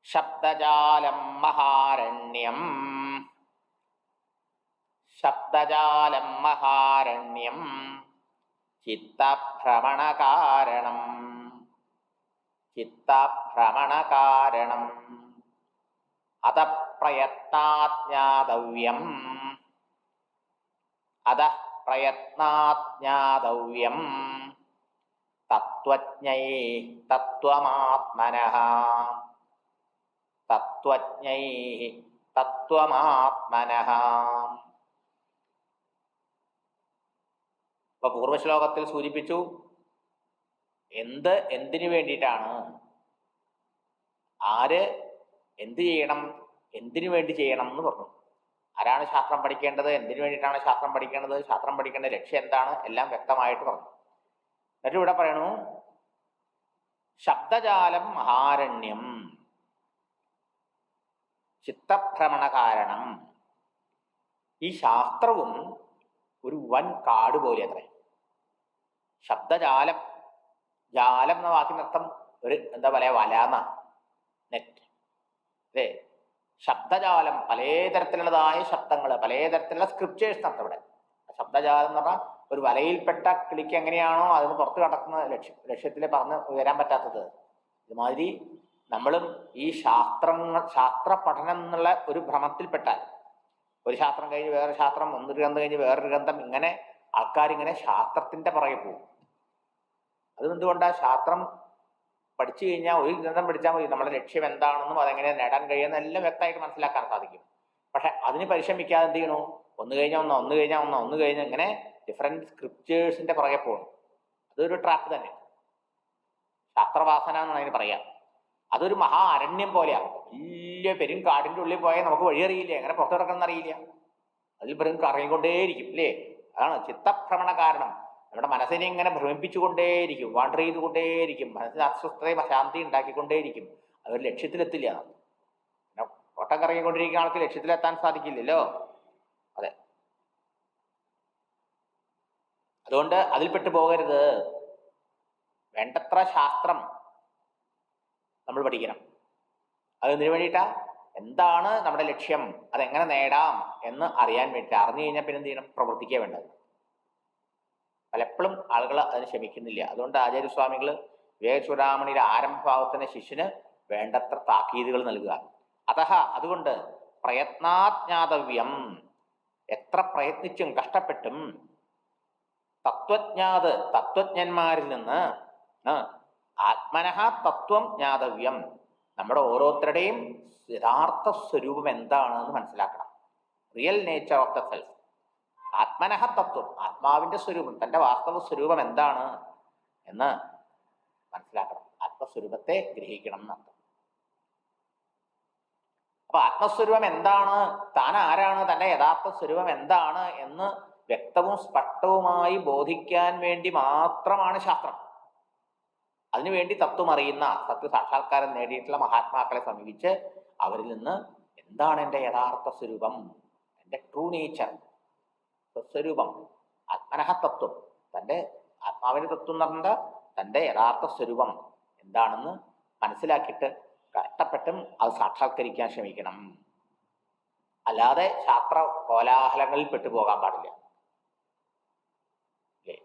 ശബ്ദജാലം മഹാരണ്യം. ശബ്ദജാലം മഹാരണ്യം ചിത്തഭ്രമണകാരണം. ചിത്തഭ്രമണകാരണം അത പ്രയത്നാത് ജ്ഞാതവ്യം. അത പ്രയത്നാത് ജ്ഞാതവ്യം തത്വജ്ഞൈ തത്വമാത്മനഃ. തത്വജ്ഞൈ തത്വമാത്മനഃ. ഇപ്പൊ പൂർവശ്ലോകത്തിൽ സൂചിപ്പിച്ചു എന്തിനു വേണ്ടിയിട്ടാണ്, ആര് എന്ത് ചെയ്യണം, എന്തിനു വേണ്ടി ചെയ്യണം എന്ന് പറഞ്ഞു. ആരാണ് ശാസ്ത്രം പഠിക്കേണ്ടത്, എന്തിനു വേണ്ടിയിട്ടാണ് ശാസ്ത്രം പഠിക്കേണ്ടത്, ശാസ്ത്രം പഠിക്കേണ്ട ലക്ഷ്യം എന്താണ്, എല്ലാം വ്യക്തമായിട്ട് പറഞ്ഞു. എന്നിട്ട് ഇവിടെ പറയണു ശബ്ദജാലം മഹാരണ്യം ചിത്തഭ്രമണ കാരണം. ഈ ശാസ്ത്രവും ഒരു വൻ കാട് പോലെ അത്രേ. ശബ്ദജാലം, ജാലം എന്ന വാക്കിനർത്ഥം ഒരു എന്താ പറയാ, വല എന്നാ, നെറ്റ് അല്ലേ. ശബ്ദജാലം പലതരത്തിലുള്ളതായ ശബ്ദങ്ങൾ, പലതരത്തിലുള്ള സ്ക്രിപ്റ്റേഴ്സ് നടത്തും ഇവിടെ. ശബ്ദജാലം എന്ന് പറഞ്ഞാൽ ഒരു വലയിൽപ്പെട്ട കിളിക്ക് എങ്ങനെയാണോ അതിന് പുറത്ത് കടക്കുന്ന ലക്ഷ്യത്തിൽ പറഞ്ഞ് ഉയരാൻ പറ്റാത്തത്, ഇതുമാതിരി നമ്മളും ഈ ശാസ്ത്ര പഠനം എന്നുള്ള ഒരു ഭ്രമത്തിൽപ്പെട്ടാൽ, ഒരു ശാസ്ത്രം കഴിഞ്ഞ് വേറൊരു ശാസ്ത്രം, ഒന്നൊരു ഗ്രന്ഥം കഴിഞ്ഞ് വേറൊരു ഗ്രന്ഥം, ഇങ്ങനെ ആൾക്കാരിങ്ങനെ ശാസ്ത്രത്തിന്റെ പുറകെ പോകും. അതുകൊണ്ടാണ് ശാസ്ത്രം പഠിച്ചു കഴിഞ്ഞാൽ ഒരു ഗ്രന്ഥം പഠിച്ചാൽ മതി, നമ്മുടെ ലക്ഷ്യം എന്താണെന്നും അതെങ്ങനെ നേടാൻ കഴിയുമെന്ന് എല്ലാം വ്യക്തമായിട്ട് മനസ്സിലാക്കാൻ സാധിക്കും. പക്ഷെ അതിന് പരിശ്രമിക്കാതെ എന്ത് ചെയ്യണു, ഒന്ന് കഴിഞ്ഞാൽ ഒന്ന് കഴിഞ്ഞാൽ ഇങ്ങനെ ഡിഫറെന്റ് സ്ക്രിപ്റ്റേഴ്സിന്റെ പുറകെ പോകണം. അതൊരു ട്രാപ്പ് തന്നെ, ശാസ്ത്രവാസന എന്നാണ് അതിന് പറയാം. അതൊരു മഹാ അരണ്യം പോലെയാണ്. വലിയ പെരും കാടിന്റെ ഉള്ളിൽ പോയാൽ നമുക്ക് വഴി അറിയില്ല, എങ്ങനെ പുറത്തു കിടക്കണം അറിയില്ല, അതിൽ പെരും കറങ്ങിക്കൊണ്ടേയിരിക്കും അല്ലേ. അതാണ് ചിത്തഭ്രമണ കാരണം. നമ്മുടെ മനസ്സിനെ ഇങ്ങനെ ഭ്രമിപ്പിച്ചുകൊണ്ടേയിരിക്കും, വാണ്ടർ ചെയ്തുകൊണ്ടേയിരിക്കും, മനസ്സിന് അസ്വസ്ഥതയും അശാന്തി ഉണ്ടാക്കിക്കൊണ്ടേയിരിക്കും. അതൊരു ലക്ഷ്യത്തിലെത്തില്ല. പിന്നെ ഓട്ടം കറങ്ങിക്കൊണ്ടിരിക്കുന്ന ആൾക്ക് ലക്ഷ്യത്തിലെത്താൻ സാധിക്കില്ലല്ലോ. അതെ, അതുകൊണ്ട് അതിൽപ്പെട്ടു പോകരുത്. വേണ്ടത്ര ശാസ്ത്രം നമ്മൾ പഠിക്കണം. അതെന്തിനു വേണ്ടിയിട്ടാ, എന്താണ് നമ്മുടെ ലക്ഷ്യം, അതെങ്ങനെ നേടാം എന്ന് അറിയാൻ വേണ്ടിയിട്ട്. അറിഞ്ഞു കഴിഞ്ഞാൽ പിന്നെ എന്ത് ചെയ്യണം, പ്രവർത്തിക്കുക വേണ്ടത്. പലപ്പോഴും ആളുകൾ അതിന് ക്ഷമിക്കുന്നില്ല. അതുകൊണ്ട് ആചാര്യസ്വാമികൾ വിവേകചൂടാമണിയുടെ ആരംഭഭാവത്തിന് ശിഷ്യന് വേണ്ടത്ര താക്കീതുകൾ നൽകുക. അതുകൊണ്ട് പ്രയത്നാജ്ഞാതവ്യം, എത്ര പ്രയത്നിച്ചും കഷ്ടപ്പെട്ടും തത്വജ്ഞന്മാരിൽ നിന്ന് ആത്മനഃ തത്വം ജ്ഞാതവ്യം, നമ്മുടെ ഓരോരുത്തരുടെയും യഥാർത്ഥ സ്വരൂപം എന്താണെന്ന് മനസ്സിലാക്കണം. Real nature of the self. ആത്മനഃ തത്വം, ആത്മാവിന്റെ സ്വരൂപം, തന്റെ വാസ്തവ സ്വരൂപം എന്താണ് എന്ന് മനസ്സിലാക്കണം. ആത്മസ്വരൂപത്തെ ഗ്രഹിക്കണം എന്നർത്ഥം. അപ്പൊ ആത്മസ്വരൂപം എന്താണ്, താൻ ആരാണ്, തന്റെ യഥാർത്ഥ സ്വരൂപം എന്താണ് എന്ന് വ്യക്തവും സ്പഷ്ടവുമായി ബോധിക്കാൻ വേണ്ടി മാത്രമാണ് ശാസ്ത്രം. അതിനുവേണ്ടി തത്വം അറിയുന്ന, സത്യസാക്ഷാത്കാരം നേടിയിട്ടുള്ള മഹാത്മാക്കളെ സമീപിച്ച് അവരിൽ നിന്ന് എന്താണ് എൻ്റെ യഥാർത്ഥ സ്വരൂപം, എൻ്റെ ട്രൂ നേച്ചർ, സ്വരൂപം, ആത്മനഃ തത്വം, തൻ്റെ ആത്മാവിന്റെ തത്വം എന്ന് പറഞ്ഞാൽ തൻ്റെ യഥാർത്ഥ സ്വരൂപം എന്താണെന്ന് മനസ്സിലാക്കിയിട്ട് കഷ്ടപ്പെട്ടും അത് സാക്ഷാത്കരിക്കാൻ ശ്രമിക്കണം. അല്ലാതെ ശാസ്ത്ര കോലാഹലങ്ങളിൽ പെട്ടുപോകാൻ പാടില്ല. അല്ലേ,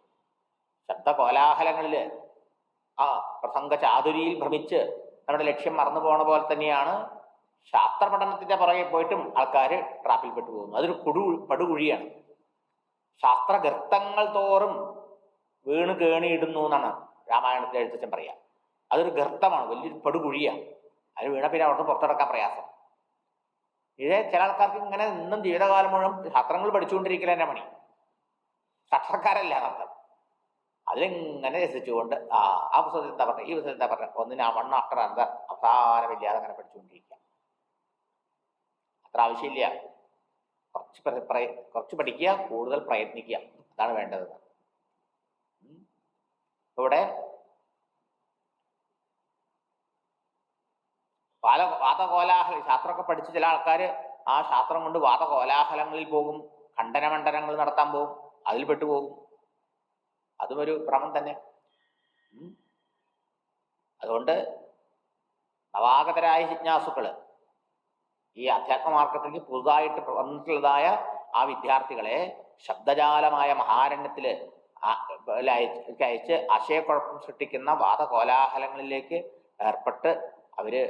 ശബ്ദ കോലാഹലങ്ങളില് പ്രസംഗ ചാതുരിയിൽ ഭ്രമിച്ച് നമ്മുടെ ലക്ഷ്യം മറന്നു പോണ പോലെ തന്നെയാണ് ശാസ്ത്ര പഠനത്തിന്റെ പുറകെ പോയിട്ടും ആൾക്കാർ ട്രാപ്പിൽപ്പെട്ടു പോകുന്നു. അതൊരു പടുകുഴിയാണ്. ശാസ്ത്രഗർത്തങ്ങൾ തോറും വീണ് കേണിയിടുന്നു എന്നാണ് രാമായണത്തിലെ എഴുത്തച്ഛൻ പറയാ. അതൊരു ഗർത്തമാണ്, വലിയൊരു പടുകുഴിയാണ്. അതിന് വീണ പിന്നെ അവിടുന്ന് പുറത്തെടുക്കാൻ പ്രയാസം. ഇതേ ചില ആൾക്കാർക്ക് ഇങ്ങനെ ഇന്നും ജീവിതകാലം മുഴുവൻ ശാസ്ത്രങ്ങൾ പഠിച്ചുകൊണ്ടിരിക്കൽ തന്നെ പണി, സാക്ഷാത്കാരല്ല അർത്ഥം. അതിലിങ്ങനെ രസിച്ചുകൊണ്ട് ആ പുസ്തകത്തിൽ എന്താ പറഞ്ഞത്, ഈ പുസ്തകത്തിൽ എന്താ പറഞ്ഞത്, ഒന്നിന് വൺ ആഫ്റ്റർ അനദർ അവസാനമില്ലാതെ അങ്ങനെ പഠിച്ചുകൊണ്ടിരിക്കുക. അത്ര ആവശ്യമില്ല. കുറച്ച് പഠിക്കുക, കൂടുതൽ പ്രയത്നിക്കുക, അതാണ് വേണ്ടത്. ഇവിടെ വാദകോലാഹലം, ശാസ്ത്രമൊക്കെ പഠിച്ച ചില ആൾക്കാർ ആ ശാസ്ത്രം കൊണ്ട് വാദകോലാഹലങ്ങളിൽ പോകും, ഖണ്ഡനമണ്ഡനങ്ങൾ നടത്താൻ പോകും, അതിൽ പെട്ടുപോകും. അതും ഒരു ഭ്രമം തന്നെ. അതുകൊണ്ട് നവാഗതരായ ജിജ്ഞാസുക്കള്, ഈ അധ്യാത്മമാർഗത്തിലേക്ക് പുതുതായിട്ട് വന്നിട്ടുള്ളതായ ആ വിദ്യാർത്ഥികളെ ശബ്ദജാലമായ മഹാരണ്യത്തില് അയച്ച് ആശയക്കുഴപ്പം സൃഷ്ടിക്കുന്ന വാദകോലാഹലങ്ങളിലേക്ക് ഏർപ്പെട്ട് അവര്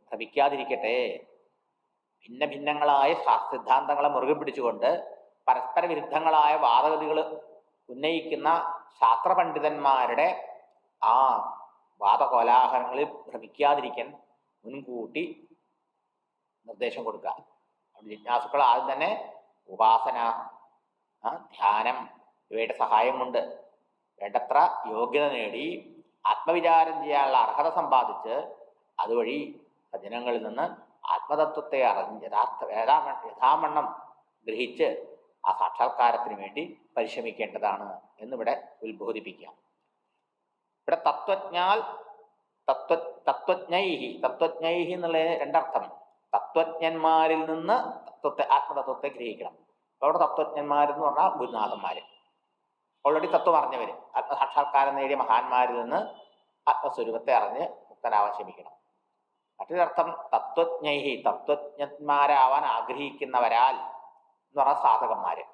ഭ്രമിക്കാതിരിക്കട്ടെ. ഭിന്ന ഭിന്നങ്ങളായ സിദ്ധാന്തങ്ങളെ മുറുകെ പിടിച്ചുകൊണ്ട് പരസ്പര വിരുദ്ധങ്ങളായ വാദഗതികൾ ഉന്നയിക്കുന്ന ശാസ്ത്രപണ്ഡിതന്മാരുടെ ആ വാദകോലാഹലങ്ങളിൽ ഭ്രമിക്കാതിരിക്കാൻ മുൻകൂട്ടി നിർദ്ദേശം കൊടുക്കുക. ജിജ്ഞാസുക്കൾ ആദ്യം തന്നെ ഉപാസന, ധ്യാനം ഇവയുടെ സഹായം കൊണ്ട് വേണ്ടത്ര യോഗ്യത നേടി ആത്മവിചാരം ചെയ്യാനുള്ള അർഹത സമ്പാദിച്ച് അതുവഴി സജ്ജനങ്ങളിൽ നിന്ന് ആത്മതത്വത്തെ അറിഞ്ഞ് യഥാവണ്ണം ഗ്രഹിച്ച് ആ സാക്ഷാത്കാരത്തിന് വേണ്ടി പരിശ്രമിക്കേണ്ടതാണ് എന്നിവിടെ ഉത്ബോധിപ്പിക്കാം. ഇവിടെ തത്വജ്ഞൈഹി എന്നുള്ളതിന് രണ്ടർത്ഥം. തത്വജ്ഞന്മാരിൽ നിന്ന് ആത്മതത്വത്തെ ഗ്രഹിക്കണം. അപ്പൊ അവിടെ തത്വജ്ഞന്മാരെന്ന് പറഞ്ഞാൽ ഗുരുനാഥന്മാര്, ഓൾറെഡി തത്വം അറിഞ്ഞവര്, ആത്മസാക്ഷാത്കാരം നേടിയ മഹാന്മാരിൽ നിന്ന് ആത്മസ്വരൂപത്തെ അറിഞ്ഞ് മുക്തനാവാൻ ശ്രമിക്കണം. മറ്റൊരർത്ഥം തത്വജ്ഞൈഹി, തത്വജ്ഞന്മാരാവാൻ ആഗ്രഹിക്കുന്നവരാൽ എന്ന് പറഞ്ഞാൽ സാധകന്മാര്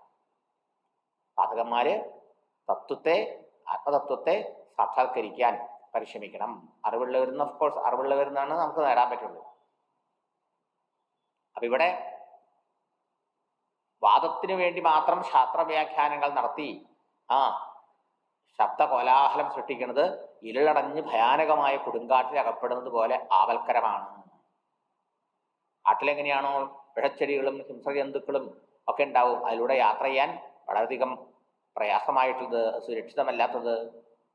ആത്മതത്വത്തെ സാക്ഷാത്കരിക്കാൻ പരിശ്രമിക്കണം. അറിവുള്ളവരെന്ന് ഓഫ്കോഴ്സ് അറിവുള്ളവരെന്നാണ് നമുക്ക് നേടാൻ പറ്റുള്ളൂ. അപ്പൊ ഇവിടെ വാദത്തിന് വേണ്ടി മാത്രം ശാസ്ത്രവ്യാഖ്യാനങ്ങൾ നടത്തി ശബ്ദ കോലാഹലം സൃഷ്ടിക്കുന്നത് ഇരുളടഞ്ഞ് ഭയാനകമായ കൊടുങ്കാറ്റിൽ അകപ്പെടുന്നത് പോലെ ആവൽക്കരമാണ്. കാട്ടിലെങ്ങനെയാണോ വിഴച്ചെടികളും ഹിംസജന്തുക്കളും ഒക്കെ ഉണ്ടാവും, അതിലൂടെ യാത്ര ചെയ്യാൻ വളരെയധികം പ്രയാസമായിട്ടുള്ളത്, സുരക്ഷിതമല്ലാത്തത്,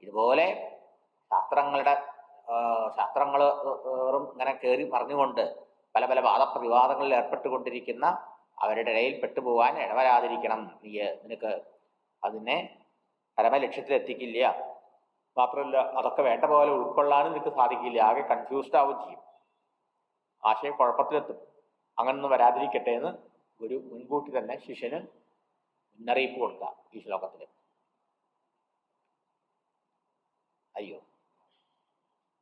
ഇതുപോലെ ശാസ്ത്രങ്ങളും ഇങ്ങനെ കയറി പറഞ്ഞുകൊണ്ട് പല പല വാദപ്രതിവാദങ്ങളിൽ ഏർപ്പെട്ടുകൊണ്ടിരിക്കുന്ന അവരുടെ ഇടയിൽ പെട്ടുപോകാൻ ഇടവരാതിരിക്കണം. നിനക്ക് അതിനെ പരമലക്ഷ്യത്തിലെത്തിക്കില്ല. മാത്രമല്ല അതൊക്കെ വേണ്ട പോലെ ഉൾക്കൊള്ളാനും നിനക്ക് സാധിക്കില്ല. ആകെ കൺഫ്യൂസ്ഡ് ആവുകയും ചെയ്യും, ആശയക്കുഴപ്പത്തിലെത്തും. അങ്ങനൊന്നും വരാതിരിക്കട്ടെ എന്ന് ഗുരു മുൻകൂട്ടി തന്നെ ശിഷ്യന് മുന്നറിയിപ്പ് കൊടുക്കുക ഈ ശ്ലോകത്തിൽ. അയ്യോ